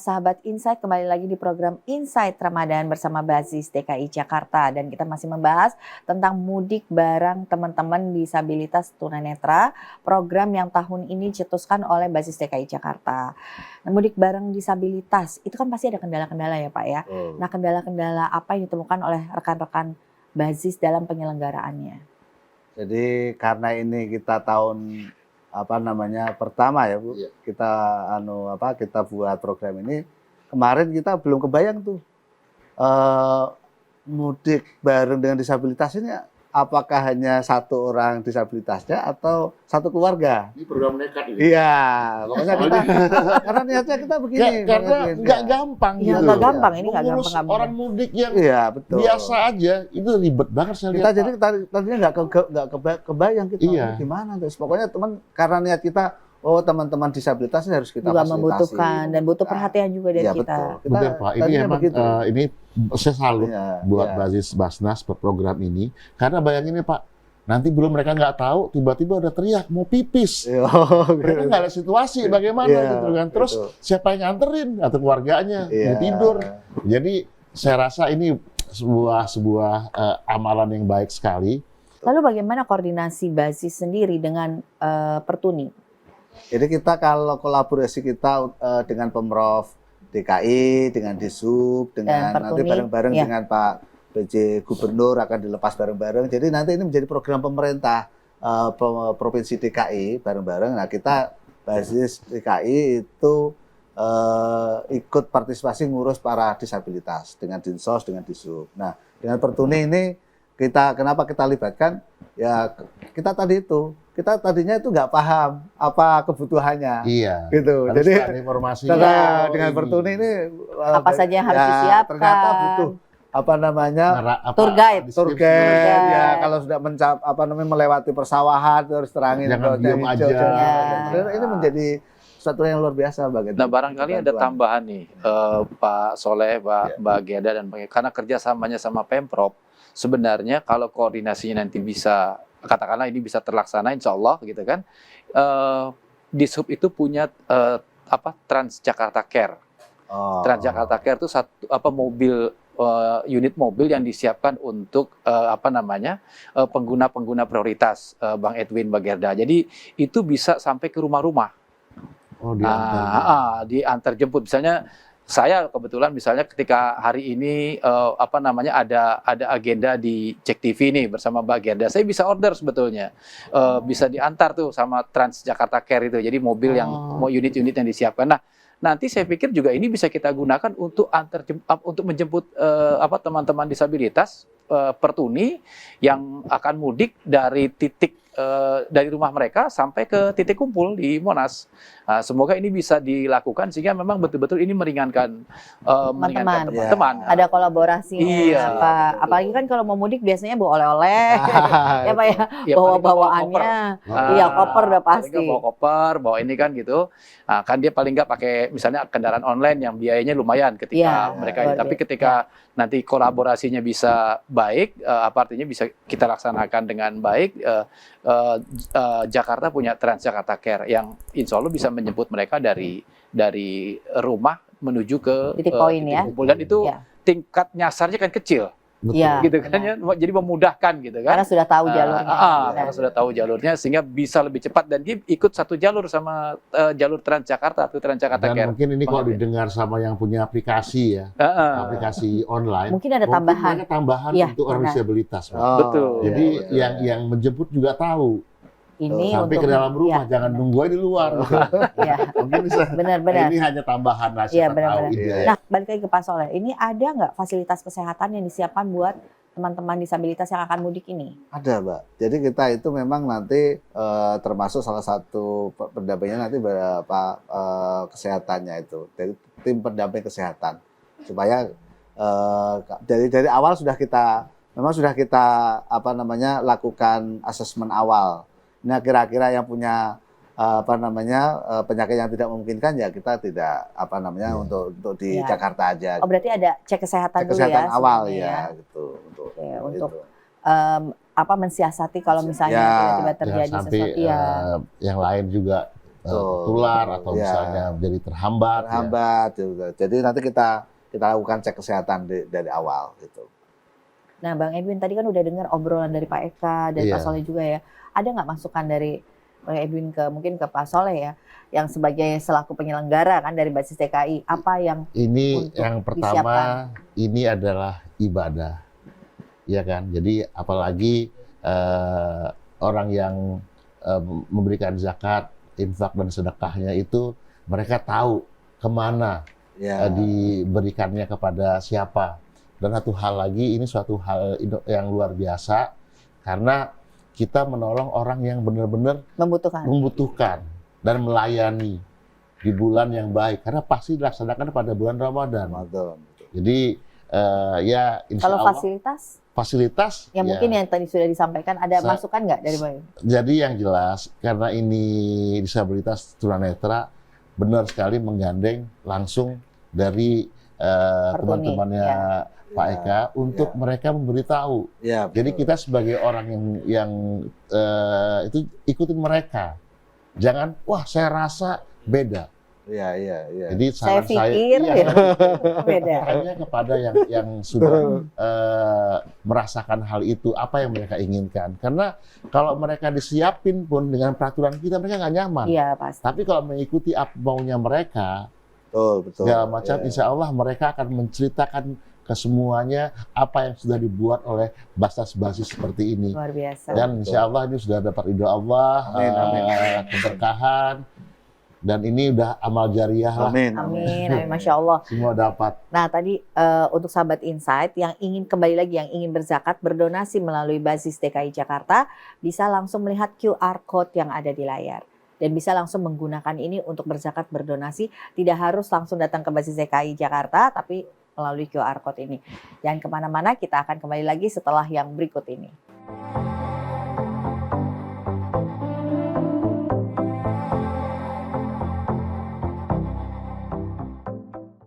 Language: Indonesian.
sahabat Insight, kembali lagi di program Insight Ramadan bersama Basis DKI Jakarta, dan kita masih membahas tentang mudik bareng teman-teman disabilitas tunanetra, program yang tahun ini dicetuskan oleh Basis DKI Jakarta. Nah, mudik bareng disabilitas itu kan pasti ada kendala-kendala ya Pak ya. Nah, kendala-kendala apa yang ditemukan oleh rekan-rekan Basis dalam penyelenggaraannya? Jadi karena ini kita tahun pertama ya Bu, kita kita buat program ini. Kemarin kita belum kebayang tuh mudik bareng dengan disabilitas ini apakah hanya satu orang disabilitasnya atau satu keluarga. Ini program nekat ini. Iya, pokoknya kita karena niatnya kita begini. Karena nggak gampang gitu. Nggak gampang, ini nggak gampang. Orang mudik yang betul. Biasa aja, itu ribet banget saya lihat. Jadi tadinya nggak kebayang kita gimana. Terus pokoknya teman karena niat kita, teman-teman disabilitas harus kita juga fasilitasi. membutuhkan dan butuh perhatian juga dari kita. Betul Pak, ini emang ini saya salut buat Basis Basnas program ini, karena bayangin ya Pak, nanti belum mereka nggak tahu, tiba-tiba udah teriak mau pipis. Mereka nggak ada situasi bagaimana gitu kan. Terus siapa yang nganterin atau keluarganya mau tidur. Jadi saya rasa ini sebuah amalan yang baik sekali. Lalu bagaimana koordinasi Basis sendiri dengan Pertuni? Jadi kita kalau kolaborasi kita dengan Pemprov DKI, dengan Disub, dengan nanti bareng-bareng dengan Pak PJ Gubernur akan dilepas bareng-bareng. Jadi nanti ini menjadi program pemerintah Provinsi DKI bareng-bareng. Nah kita Basis DKI itu ikut partisipasi ngurus para disabilitas dengan Dinsos, dengan Disub. Nah dengan Pertuni ini kenapa kita libatkan? Ya kita tadinya itu nggak paham apa kebutuhannya. Iya. Gitu. Jadi informasi. Dengan Pertuni ini apa saja yang harus disiapkan. Ternyata butuh tour guide. Ya kalau sudah melewati persawahan terus terangin. Jangan diam aja. Ini menjadi satu yang luar biasa bagi. Nah barangkali ada tambahan nih Pak Soleh, Mbak Geda dan karena kerjasamanya sama Pemprov. Sebenarnya kalau koordinasinya nanti bisa, katakanlah ini bisa terlaksana insya Allah gitu kan, Disub itu punya Transjakarta Care. Transjakarta Care itu unit mobil yang disiapkan untuk pengguna-pengguna prioritas, Bang Edwin, Mbak Gerda. Jadi itu bisa sampai ke rumah-rumah. Diantar jemput. Misalnya saya kebetulan misalnya ketika hari ini ada agenda di Cek TV nih bersama Mbak Gerda, saya bisa order sebetulnya, bisa diantar tuh sama Transjakarta Care itu, jadi mobil yang unit-unit yang disiapkan. Nah nanti saya pikir juga ini bisa kita gunakan untuk menjemput teman-teman disabilitas Pertuni yang akan mudik dari dari rumah mereka sampai ke titik kumpul di Monas. Nah, semoga ini bisa dilakukan sehingga memang betul-betul ini meringankan teman-teman. Ada kolaborasi. Apalagi kan kalau mau mudik biasanya bawa oleh-oleh, ya Pak ya, bawa bawaannya, koper udah pasti. Bawa koper, bawa ini kan gitu. Nah, kan dia paling nggak pakai misalnya kendaraan online yang biayanya lumayan ketika mereka. Tapi ketika nanti kolaborasinya bisa baik, artinya bisa kita laksanakan dengan baik. Jakarta punya Transjakarta Care yang insya Allah bisa menjemput mereka dari rumah menuju ke titik poin kumpul. Dan itu tingkat nyasarnya kan kecil. Gitu kan ya, jadi memudahkan gitu kan. Karena sudah tahu jalurnya. Karena sudah tahu jalurnya sehingga bisa lebih cepat dan dia ikut satu jalur sama jalur Transjakarta atau Transjakarta Care. Dan mungkin ini kalau didengar sama yang punya aplikasi aplikasi online. Mungkin ada tambahan. Ada tambahan untuk orang disabilitas. Betul. Jadi yang menjemput juga tahu. Ini sampai ke dalam rumah, jangan nunggu di luar. Mungkin bisa. Benar-benar. Ini hanya tambahan lah. Nah, balik lagi ke Pak Soleh. Ini ada nggak fasilitas kesehatan yang disiapkan buat teman-teman disabilitas yang akan mudik ini? Ada, Mbak. Jadi kita itu memang nanti termasuk salah satu pendampingnya nanti berapa kesehatannya itu. Dari tim pendamping kesehatan. Supaya dari awal sudah kita lakukan asesmen awal. Nah kira-kira yang punya penyakit yang tidak memungkinkan ya kita tidak untuk di Jakarta aja. Oh berarti ada cek kesehatan dulu ya? Kesehatan awal gitu. Untuk mensiasati kalau misalnya tiba-tiba terjadi sesuatu yang lain juga tertular atau misalnya jadi terhambat. Jadi nanti kita lakukan cek kesehatan dari awal gitu. Nah, Bang Edwin tadi kan udah dengar obrolan dari Pak Eka dan Pak Soleh juga ya. Ada nggak masukan dari Bang Edwin mungkin ke Pak Soleh ya, yang sebagai selaku penyelenggara kan dari Basis TKI, apa yang ini yang pertama disiapkan? Ini adalah ibadah, ya kan. Jadi apalagi orang yang memberikan zakat, infak dan sedekahnya itu mereka tahu kemana diberikannya kepada siapa. Dan satu hal lagi, ini suatu hal yang luar biasa karena kita menolong orang yang benar-benar membutuhkan dan melayani di bulan yang baik, karena pasti dilaksanakan pada bulan Ramadan. Jadi ya insya kalau Allah fasilitas yang mungkin yang tadi sudah disampaikan, ada masukan nggak dari Bang? Jadi yang jelas karena ini disabilitas tunanetra, benar sekali menggandeng langsung dari teman-temannya Pak Eka untuk mereka memberitahu. Jadi kita sebagai orang yang itu ikutin mereka. Jangan, wah saya rasa beda. Jadi saya pikir beda. Hanya kepada yang sudah merasakan hal itu, apa yang mereka inginkan. Karena kalau mereka disiapin pun dengan peraturan kita, mereka nggak nyaman. Iya, pasti. Tapi kalau mengikuti apa maunya mereka, betul. segala macam, insya Allah mereka akan menceritakan ke semuanya apa yang sudah dibuat oleh Basis seperti ini. Luar biasa. Dan insya Allah ini sudah dapat ridho Allah, keberkahan, dan ini udah amal jariah lah. Amin, Masya Allah. Semua dapat. Nah tadi untuk sahabat Insight yang ingin kembali lagi, yang ingin berzakat, berdonasi melalui Basis DKI Jakarta, bisa langsung melihat QR Code yang ada di layar. Dan bisa langsung menggunakan ini untuk berzakat, berdonasi. Tidak harus langsung datang ke Basis DKI Jakarta, tapi melalui QR Code ini. Jangan kemana-mana, kita akan kembali lagi setelah yang berikut ini.